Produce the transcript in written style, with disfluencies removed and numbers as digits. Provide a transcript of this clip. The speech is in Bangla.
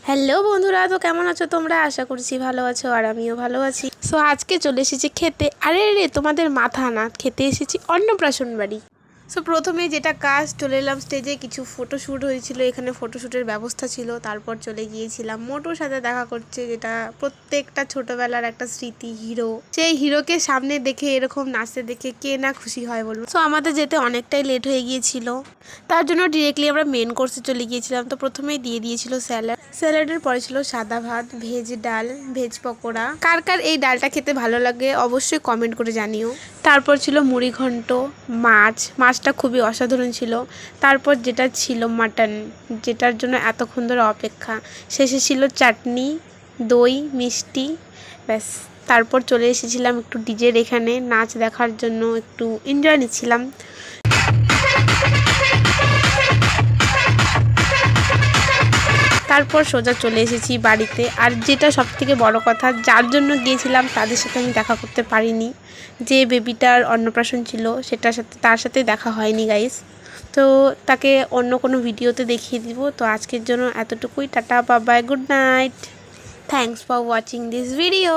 হ্যালো বন্ধুরা, তো কেমন আছো তোমরা? আশা করছি ভালো আছো আর আমিও ভালো আছি। সো আজকে চলে এসেছি খেতে। আরে রে, তোমাদের মাথা না, খেতে এসেছি অন্নপ্রাশন বাড়ি। সো প্রথমে যেটা কাজ, চলে এলাম স্টেজে। কিছু ফটোশ্যুট হয়েছিল, এখানে ফটোশ্যুটের ব্যবস্থা ছিল। তারপর চলে গিয়েছিলাম মোটোর সাথে দেখা করছে, যেটা প্রত্যেকটা ছোটবেলার একটা স্মৃতি। হিরো, সেই হিরোকে সামনে দেখে এরকম নাচতে দেখে কে না খুশি হয় বলবো। সো আমাদের যেতে অনেকটাই লেট হয়ে গিয়েছিল, তার জন্য ডিরেক্টলি আমরা মেন কোর্সে চলে গিয়েছিলাম। তো প্রথমেই দিয়ে দিয়েছিল স্যালাড, স্যালাডের পরে ছিল সাদা ভাত, ভেজ ডাল, ভেজ পকোড়া। কার কার এই ডালটা খেতে ভালো লাগে অবশ্যই কমেন্ট করে জানিও। তারপর ছিল মুড়ি ঘন্ট, মাছটা খুবই অসাধারণ ছিল। তারপর যেটা ছিল মাটন, যেটার জন্য এতক্ষণ ধরে অপেক্ষা। শেষে ছিল চাটনি, দই, মিষ্টি, ব্যাস। তারপর চলে এসেছিলাম একটু ডিজের এখানে নাচ দেখার জন্য, একটু এনজয় নিচ্ছিলাম। তারপর সোজা চলে এসেছি বাড়িতে। আর যেটা সবথেকে বড় কথা, যার জন্য গিয়েছিলাম তাদের সাথে আমি দেখা করতে পারিনি। যে বেবিটার অন্নপ্রাশন ছিল তার সাথে দেখা হয়নি গাইস। তো তাকে অন্য কোনো ভিডিওতে দেখিয়ে দিব। তো আজকের জন্য এতটুকুই। Tata, bye bye, good night. Thanks for watching this video.